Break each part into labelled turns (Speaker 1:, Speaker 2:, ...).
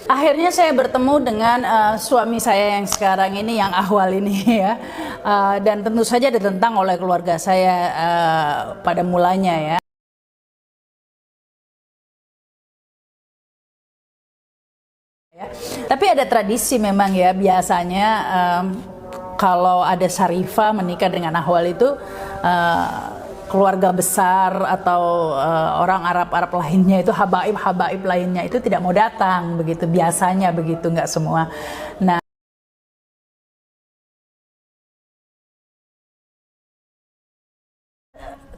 Speaker 1: Akhirnya saya bertemu dengan suami saya yang sekarang ini, yang ahwal ini ya. Dan tentu saja ditentang oleh keluarga saya pada mulanya ya. Tapi ada tradisi memang ya, biasanya kalau ada Syarifah menikah dengan ahwal itu keluarga besar atau orang Arab lainnya itu, habaib lainnya itu tidak mau datang begitu, biasanya begitu, nggak semua. Nah,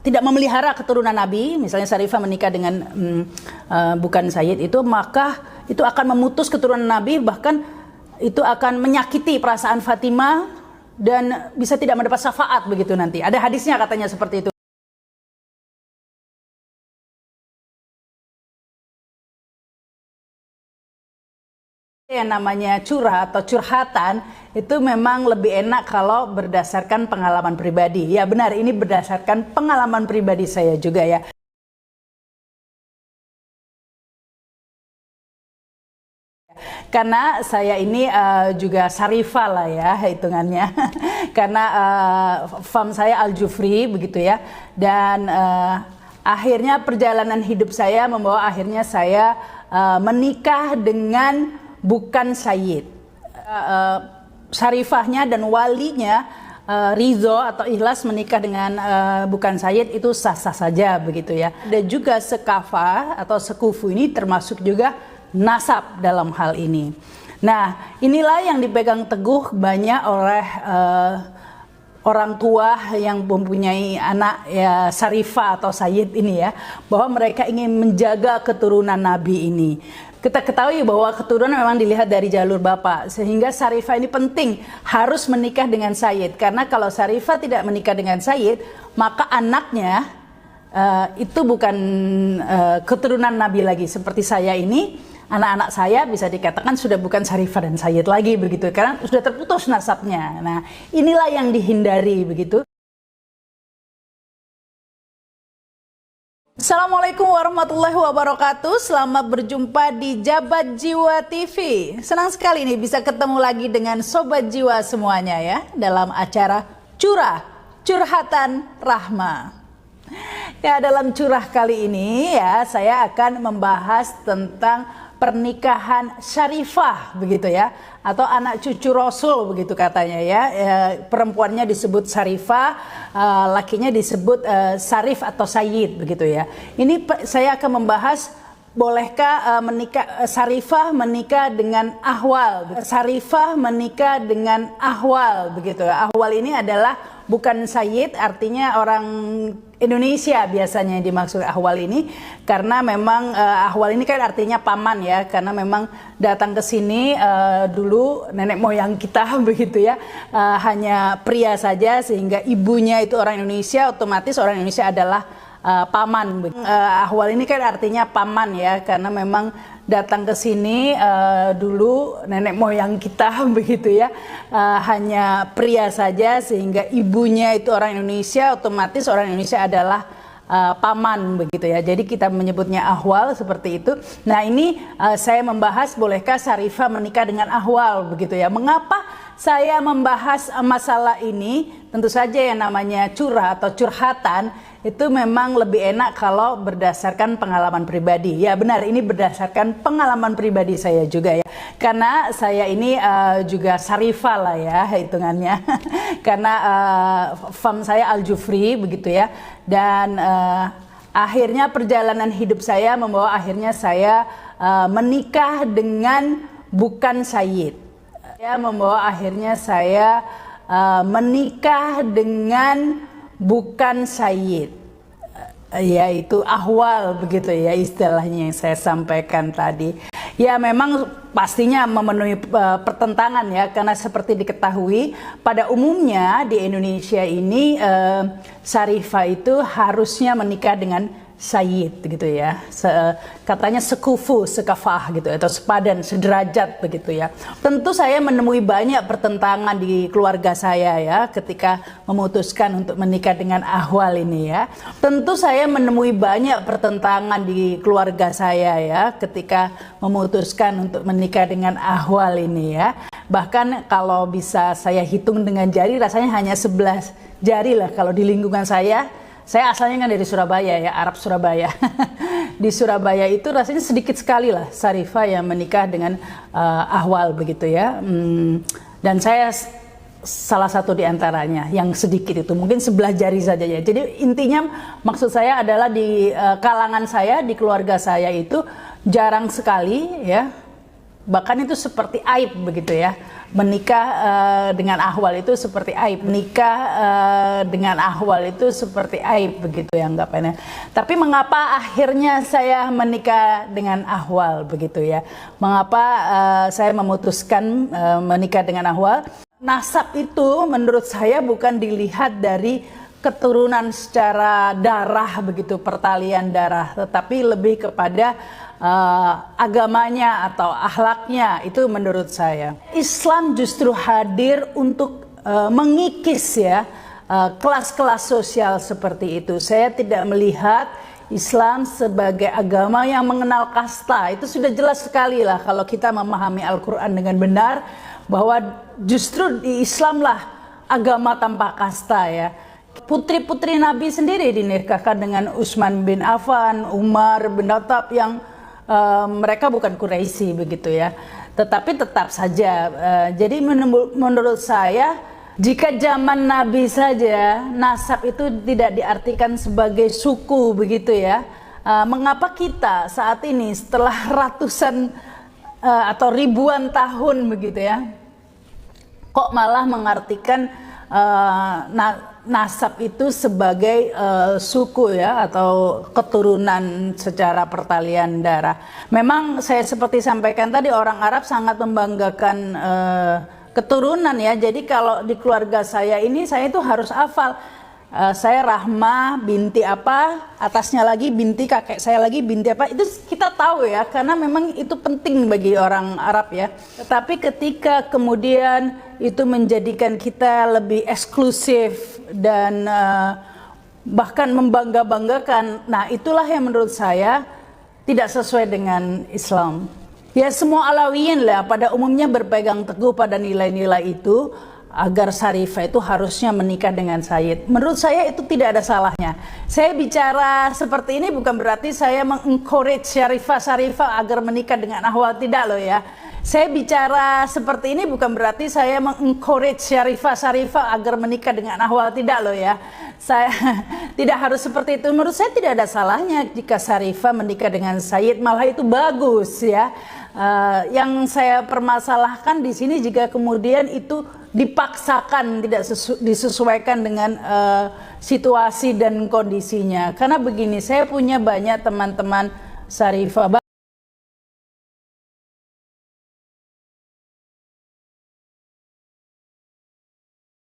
Speaker 1: tidak memelihara keturunan Nabi, misalnya Syarifah menikah dengan bukan Sayyid itu, maka itu akan memutus keturunan Nabi, bahkan itu akan menyakiti perasaan Fatimah dan bisa tidak mendapat syafaat begitu nanti. Ada hadisnya katanya seperti itu. Yang namanya curhat atau curhatan itu memang lebih enak kalau berdasarkan pengalaman pribadi. Ya benar, ini berdasarkan pengalaman pribadi saya juga ya. Karena saya ini juga Syarifah lah ya hitungannya. Karena fam saya Al-Jufri begitu ya. Dan akhirnya perjalanan hidup saya membawa akhirnya saya menikah dengan bukan Sayyid. Syarifahnya dan walinya ridho atau ikhlas menikah dengan bukan Sayyid itu sah-sah saja begitu ya. Dan juga sekafa atau sekufu ini termasuk juga nasab dalam hal ini. Nah, inilah yang dipegang teguh banyak oleh orang tua yang mempunyai anak ya Syarifah atau Sayyid ini ya, bahwa mereka ingin menjaga keturunan Nabi ini. Kita ketahui bahwa keturunan memang dilihat dari jalur bapak, sehingga Syarifah ini penting harus menikah dengan Sayyid, karena kalau Syarifah tidak menikah dengan Sayyid, maka anaknya itu bukan keturunan Nabi lagi. Seperti saya ini, anak-anak saya bisa dikatakan sudah bukan Syarifah dan Sayyid lagi begitu, karena sudah terputus nasabnya. Nah, inilah yang dihindari begitu. Assalamualaikum warahmatullahi wabarakatuh. Selamat berjumpa di Jabat Jiwa TV. Senang sekali nih bisa ketemu lagi dengan Sobat Jiwa semuanya ya, dalam acara Curhatan Rahma. Ya, dalam curah kali ini ya, saya akan membahas tentang pernikahan Syarifah begitu ya, atau anak cucu Rasul begitu katanya ya. Perempuannya disebut Syarifah, lakinya disebut Syarif atau Sayyid begitu ya. Ini saya akan membahas, bolehkah Syarifah menikah dengan ahwal? Syarifah menikah dengan ahwal begitu. Ahwal ini adalah bukan Sayyid, artinya orang Indonesia biasanya yang dimaksud ahwal ini, karena memang ahwal ini kan artinya paman ya, karena memang datang ke sini dulu nenek moyang kita begitu ya, hanya pria saja, sehingga ibunya itu orang Indonesia, otomatis orang Indonesia adalah paman. Ahwal ini kan artinya paman ya, karena memang datang ke sini dulu nenek moyang kita begitu ya, hanya pria saja, sehingga ibunya itu orang Indonesia, otomatis orang Indonesia adalah paman begitu ya. Jadi kita menyebutnya ahwal seperti itu. Nah, ini saya membahas bolehkah Syarifah menikah dengan ahwal begitu ya. Mengapa saya membahas masalah ini? Tentu saja yang namanya curah atau curhatan itu memang lebih enak kalau berdasarkan pengalaman pribadi. Ya benar, ini berdasarkan pengalaman pribadi saya juga ya. Karena saya ini juga Syarifah lah ya hitungannya. Karena fam saya Al-Jufri begitu ya. Dan akhirnya perjalanan hidup saya membawa akhirnya saya menikah dengan bukan Sayyid. Ya, membawa akhirnya saya menikah dengan bukan Sayyid, yaitu ahwal begitu ya istilahnya yang saya sampaikan tadi. Ya memang pastinya memenuhi pertentangan ya, karena seperti diketahui pada umumnya di Indonesia ini Syarifah itu harusnya menikah dengan Sayyid gitu ya, katanya sekufu, sekafah gitu atau sepadan, sederajat begitu ya. Tentu saya menemui banyak pertentangan di keluarga saya ya ketika memutuskan untuk menikah dengan Ahwal ini ya. Tentu saya menemui banyak pertentangan di keluarga saya ya ketika memutuskan untuk menikah dengan Ahwal ini ya. Bahkan kalau bisa saya hitung dengan jari rasanya hanya 11 jari lah kalau di lingkungan saya. Saya asalnya kan dari Surabaya ya, Arab Surabaya. Di Surabaya itu rasanya sedikit sekali lah Sarifah yang menikah dengan Ahwal begitu ya. Dan saya salah satu di antaranya yang sedikit itu, mungkin 11 jari saja ya. Jadi intinya maksud saya adalah di kalangan saya, di keluarga saya itu jarang sekali ya. Bahkan itu seperti aib begitu ya. Menikah dengan Ahwal itu seperti aib. Menikah dengan Ahwal itu seperti aib begitu ya anggapannya. Tapi mengapa akhirnya saya menikah dengan Ahwal begitu ya? Mengapa saya memutuskan menikah dengan Ahwal? Nasab itu menurut saya bukan dilihat dari keturunan secara darah begitu, pertalian darah, tetapi lebih kepada agamanya atau akhlaknya. Itu menurut saya Islam justru hadir untuk mengikis ya kelas-kelas sosial seperti itu. Saya tidak melihat Islam sebagai agama yang mengenal kasta. Itu sudah jelas sekali lah kalau kita memahami Al-Quran dengan benar, bahwa justru di Islam lah agama tanpa kasta ya. Putri-putri Nabi sendiri dinikahkan dengan Utsman bin Affan, Umar bin Khattab yang mereka bukan Quraisy begitu ya. Tetapi tetap saja jadi menurut saya jika zaman Nabi saja nasab itu tidak diartikan sebagai suku begitu ya. Mengapa kita saat ini setelah ratusan atau ribuan tahun begitu ya, kok malah mengartikan nasab itu sebagai suku ya atau keturunan secara pertalian darah. Memang saya seperti sampaikan tadi, orang Arab sangat membanggakan keturunan ya. Jadi kalau di keluarga saya ini saya itu harus hafal. Saya Rahmah binti apa, atasnya lagi binti kakek saya lagi binti apa, itu kita tahu ya, karena memang itu penting bagi orang Arab ya. Tetapi ketika kemudian itu menjadikan kita lebih eksklusif dan bahkan membangga-banggakan, nah itulah yang menurut saya tidak sesuai dengan Islam. Ya semua Alawiyin lah pada umumnya berpegang teguh pada nilai-nilai itu, agar Sarifah itu harusnya menikah dengan Sayyid. Menurut saya itu tidak ada salahnya. Saya bicara seperti ini bukan berarti saya mengencourage Sarifah agar menikah dengan Ahwal, tidak loh ya. Saya bicara seperti ini bukan berarti saya mengencourage Sarifah agar menikah dengan Ahwal, tidak loh ya. Saya tidak harus seperti itu. Menurut saya tidak ada salahnya jika Sarifah menikah dengan Sayyid, malah itu bagus ya. Yang saya permasalahkan di sini jika kemudian itu dipaksakan, tidak disesuaikan dengan situasi dan kondisinya. Karena begini, saya punya banyak teman-teman Sarifah,